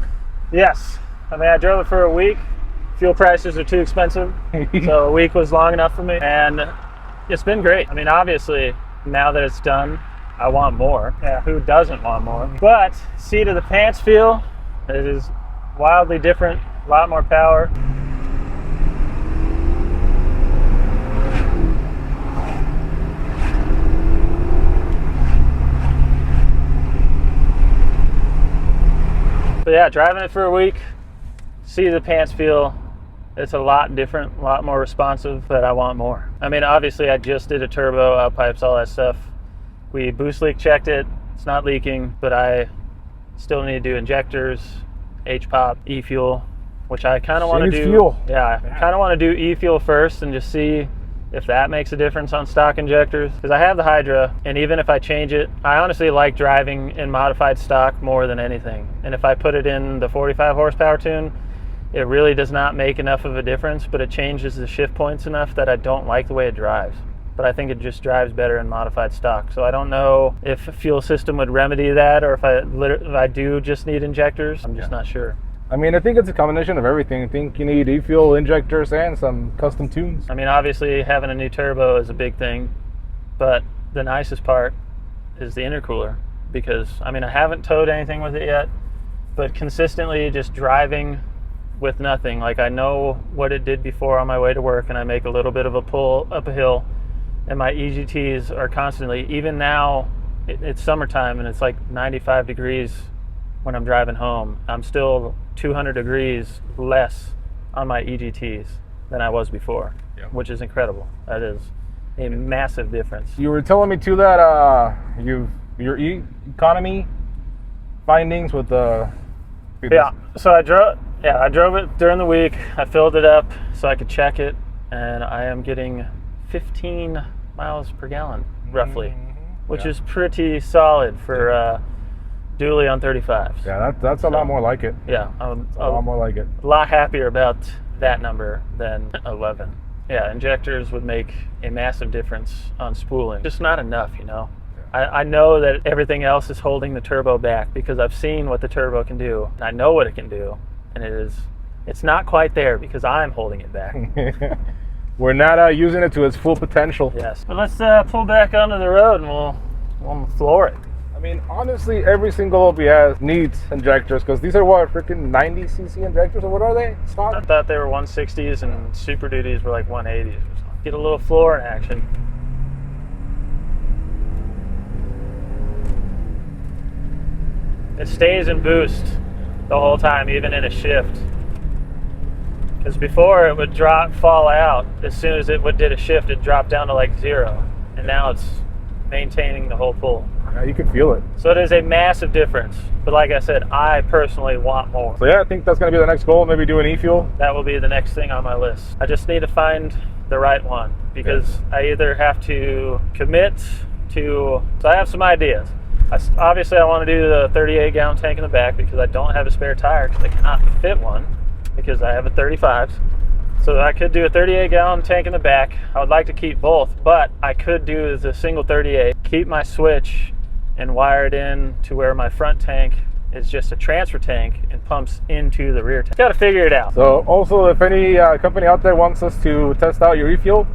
Yes. I mean, I drove it for a week. Fuel prices are too expensive, so a week was long enough for me, and it's been great. I mean, obviously, now that it's done, I want more. Yeah, who doesn't want more? But seat of the pants feel, it is wildly different, a lot more power. But yeah, driving it for a week, seat of the pants feel, it's a lot different, a lot more responsive, but I want more. I mean, obviously I just did a turbo, out pipes, all that stuff. We boost leak checked it, it's not leaking, but I still need to do injectors, H-pop, e-fuel, which I kind of want to do. Fuel. Yeah, I kind of want to do e-fuel first and just see if that makes a difference on stock injectors. Because I have the Hydra, and even if I change it, I honestly like driving in modified stock more than anything. And if I put it in the 45 horsepower tune, it really does not make enough of a difference, but it changes the shift points enough that I don't like the way it drives. But I think it just drives better in modified stock. So I don't know if a fuel system would remedy that, or if I do just need injectors. I'm just not sure. I mean, I think it's a combination of everything. I think you need e-fuel, injectors, and some custom tunes. I mean, obviously having a new turbo is a big thing, but the nicest part is the intercooler, because I mean, I haven't towed anything with it yet, but consistently just driving with nothing, like I know what it did before on my way to work, and I make a little bit of a pull up a hill, and my EGTs are constantly, even now it's summertime and it's like 95 degrees when I'm driving home, I'm still 200 degrees less on my EGTs than I was before, which is incredible. That is a massive difference. You were telling me too that your economy findings with the So I drove it during the week. I filled it up so I could check it, and I am getting 15 miles per gallon roughly, which is pretty solid for dually on 35s. Yeah, that's a lot more like it. Yeah, A lot more like it. a lot happier about that number than 11. Yeah, injectors would make a massive difference on spooling. Just not enough, you know. I know that everything else is holding the turbo back because I've seen what the turbo can do. I know what it can do, and it's not quite there because I'm holding it back. We're not using it to its full potential. Yes. But let's pull back onto the road and we'll floor it. I mean, honestly, every single OBS needs injectors because these are what, freaking 90cc injectors, or what are they? I Stock? thought they were 160s and Super Duties were like 180s or something. Get a little floor in action. It stays in boost the whole time, even in a shift. Because before it would fall out as soon as it did a shift, it dropped down to like 0. And now it's maintaining the whole pull. Yeah, you can feel it. So it is a massive difference. But like I said, I personally want more. So yeah, I think that's going to be the next goal, maybe do an e-fuel. That will be the next thing on my list. I just need to find the right one, because I either have to commit to, so I have some ideas. Obviously, I want to do the 38-gallon tank in the back because I don't have a spare tire because I cannot fit one because I have a 35. So I could do a 38-gallon tank in the back. I would like to keep both, but I could do the single 38, keep my switch and wire it in to where my front tank is just a transfer tank and pumps into the rear tank. Got to figure it out. So also, if any company out there wants us to test out your refuel,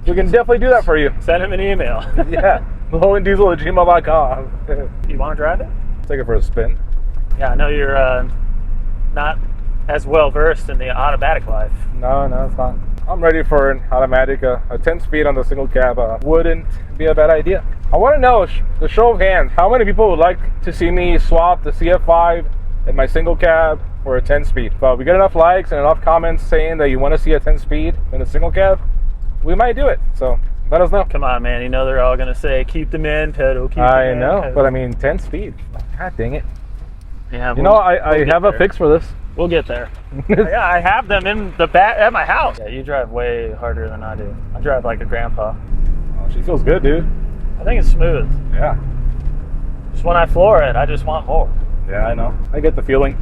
we can definitely do that for you. Send him an email. Yeah, lowenddiesel@gmail.com. You want to drive it? Take it for a spin. Yeah, I know you're not as well versed in the automatic life. No, it's not. I'm ready for an automatic. A 10-speed on the single cab wouldn't be a bad idea. I want to know, the show of hands, how many people would like to see me swap the CF5 in my single cab for a 10-speed? But we get enough likes and enough comments saying that you want to see a 10-speed in a single cab, we might do it. So let us know. Come on, man. You know they're all going to say, keep the man pedal, keep the I man know, pedal. but I mean, 10-speed. God dang it. Yeah, You know, I have a fix for this. We'll get there. Yeah, I have them in the back at my house. Yeah, you drive way harder than I do. I drive like a grandpa. Oh, she feels good, dude. I think it's smooth. Yeah. Just when I floor it, I just want more. Yeah, I know. I get the feeling.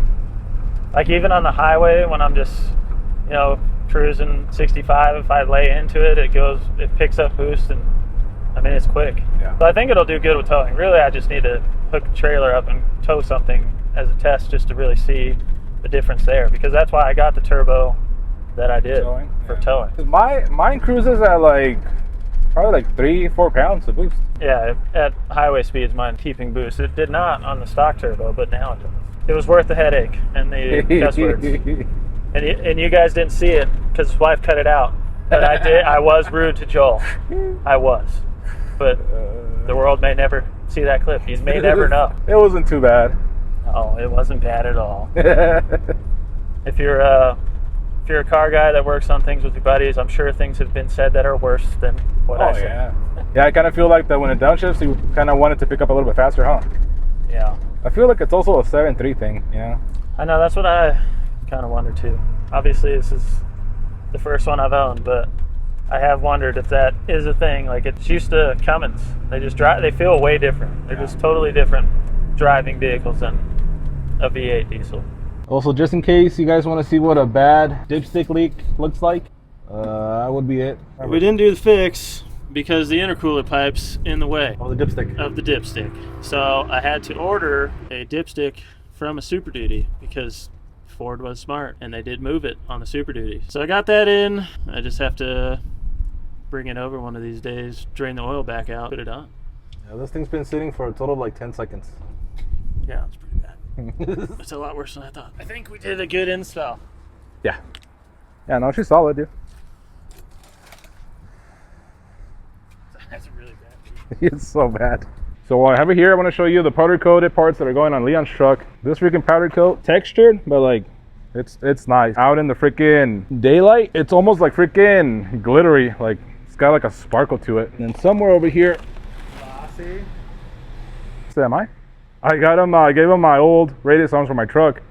Like even on the highway, when I'm just, you know, cruising 65, if I lay into it, it picks up boost, and I mean, it's quick. Yeah. So I think it'll do good with towing. Really, I just need to hook a trailer up and tow something as a test just to really see the difference there, because that's why I got the turbo that I did for towing. Mine cruises at probably 3-4 pounds of boost. Yeah, at highway speeds, mine keeping boost. It did not on the stock turbo, but now it does. It was worth the headache and the cuss words. And you guys didn't see it because his wife cut it out. But I did. I was rude to Joel. I was. But the world may never see that clip. You may never know. It wasn't too bad. Oh, it wasn't bad at all. If you're a car guy that works on things with your buddies, I'm sure things have been said that are worse than what I said. Yeah. Yeah, I kind of feel like that when it downshifts, you kind of want it to pick up a little bit faster, huh? Yeah. I feel like it's also a 7.3 thing, yeah. I know, that's what I kind of wonder too. Obviously, this is the first one I've owned, but I have wondered if that is a thing. Like, it's used to Cummins. They just drive. They feel way different. They're just totally different driving vehicles than a V8 diesel. Also, just in case you guys want to see what a bad dipstick leak looks like, that would be it. We didn't do the fix because the intercooler pipe's in the way Oh, the dipstick. of the dipstick. So I had to order a dipstick from a Super Duty because Ford was smart and they did move it on the Super Duty. So I got that in. I just have to bring it over one of these days, drain the oil back out, put it on. Yeah, this thing's been sitting for a total of like 10 seconds. Yeah, it's pretty bad. It's a lot worse than I thought. I think we did a good install. Yeah. Yeah, no, she's solid, dude. That's really bad. It's so bad. So while I have it here, I want to show you the powder coated parts that are going on Leon's truck. This freaking powder coat, textured, but like it's nice. Out in the freaking daylight, it's almost like freaking glittery. Like it's got like a sparkle to it. And then somewhere over here, Glossy. am I got him. I gave him my old radius arms for my truck,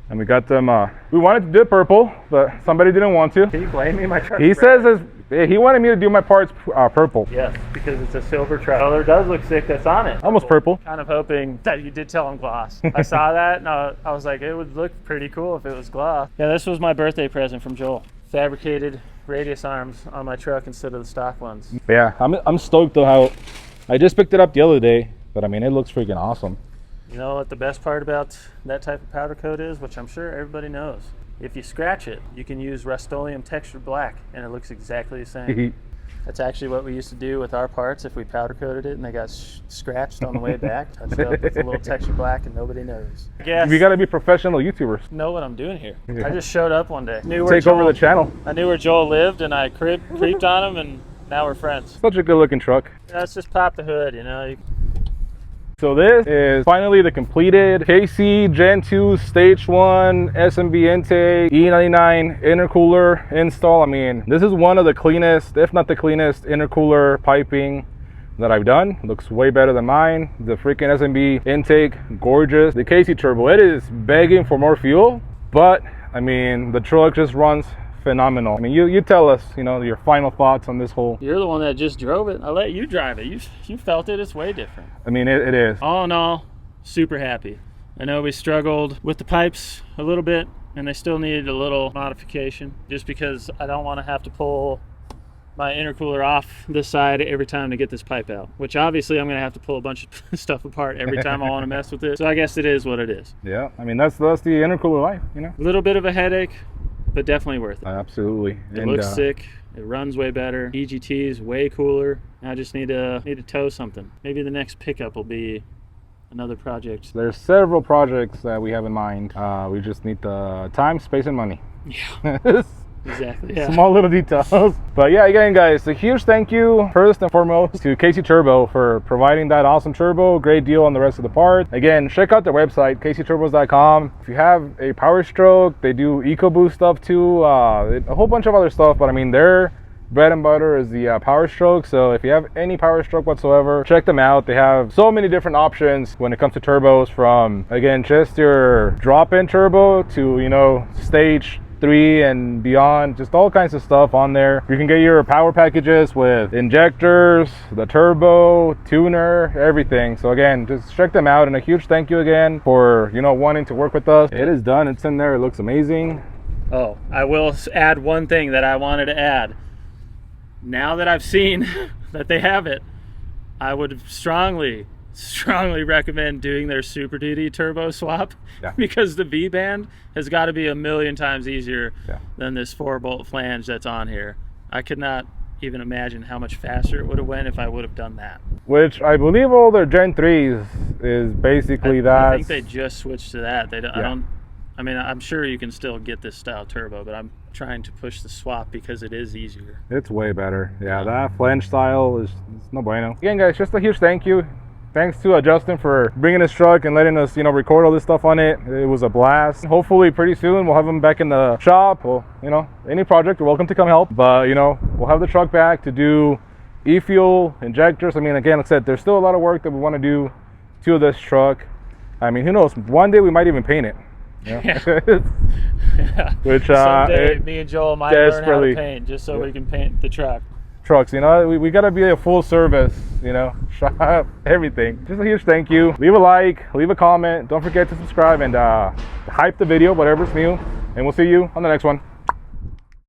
and we got them. We wanted to do it purple, but somebody didn't want to. Can you blame me? My truck. He says he wanted me to do my parts purple. Yes, because it's a silver truck. Color does look sick. That's on it. Almost purple. Kind of hoping that you did tell him gloss. I saw that and I was like, it would look pretty cool if it was gloss. Yeah, this was my birthday present from Joel. Fabricated radius arms on my truck instead of the stock ones. Yeah, I'm stoked though how I just picked it up the other day, but I mean it looks freaking awesome. You know what the best part about that type of powder coat is, which I'm sure everybody knows? If you scratch it, you can use Rust-Oleum textured black and it looks exactly the same. That's actually what we used to do with our parts if we powder coated it and they got scratched on the way back. Touched it up with a little texture black and nobody knows. I guess We gotta be professional YouTubers. know what I'm doing here. Yeah. I just showed up one day. Take over the channel. I knew where Joel lived and I creeped on him and now we're friends. Such a good looking truck. Let's just pop the hood, you know. So this is finally the completed KC Gen 2 Stage 1 SMB intake E99 intercooler install. I mean, this is one of the cleanest, if not the cleanest, intercooler piping that I've done. Looks way better than mine. The freaking SMB intake, gorgeous. The KC turbo, it is begging for more fuel, but I mean, the truck just runs phenomenal. I mean, you tell us, you know, your final thoughts on this whole. You're the one that just drove it. I let you drive it. You felt it. It's way different. I mean, it is. All in all, super happy. I know we struggled with the pipes a little bit and they still needed a little modification just because I don't want to have to pull my intercooler off this side every time to get this pipe out, which obviously I'm going to have to pull a bunch of stuff apart every time I want to mess with it. So I guess it is what it is. Yeah, I mean, that's the intercooler life, you know? A little bit of a headache, but definitely worth it. Absolutely. It looks sick. It runs way better. EGT is way cooler. I just need to tow something. Maybe the next pickup will be another project. There's several projects that we have in mind. We just need the time, space, and money. Yeah. Exactly. Yeah. Small little details. But yeah, again, guys, a huge thank you first and foremost to KC Turbo for providing that awesome turbo. Great deal on the rest of the part. Again, check out their website, kcturbos.com. If you have a Powerstroke, they do EcoBoost stuff too, a whole bunch of other stuff. But I mean, their bread and butter is the Powerstroke. So if you have any Powerstroke whatsoever, check them out. They have so many different options when it comes to turbos, from again just your drop-in turbo to, you know, stage 3 and beyond, just all kinds of stuff on there. You can get your power packages with injectors, the turbo, tuner, everything. So again, just check them out, and a huge thank you again for, you know, wanting to work with us. It is done, it's in there, it looks amazing. Oh, I will add one thing that I wanted to add. Now that I've seen that they have it, I would strongly recommend doing their Super Duty turbo swap, because the V-band has got to be a million times easier than this 4-bolt flange that's on here. I could not even imagine how much faster it would have went if I would have done that. Which I believe all their Gen 3s is basically that. I think they just switched to that. They don't, I mean, I'm sure you can still get this style turbo, but I'm trying to push the swap because it is easier. It's way better. Yeah, that flange style is no bueno. Again, guys, just a huge thank you. Thanks to Justin for bringing his truck and letting us, you know, record all this stuff on it. It was a blast. Hopefully pretty soon we'll have him back in the shop. Well, you know, any project, you're welcome to come help. But, you know, we'll have the truck back to do e-fuel, injectors. I mean, again, like I said, there's still a lot of work that we want to do to this truck. I mean, who knows? One day we might even paint it. Yeah. Which someday me and Joel might learn how to paint just so we can paint the truck. Trucks, you know, we gotta be a full service, you know, shop, everything. Just a huge thank you. Leave a like, leave a comment, don't forget to subscribe, and hype the video, whatever's new, and we'll see you on the next one.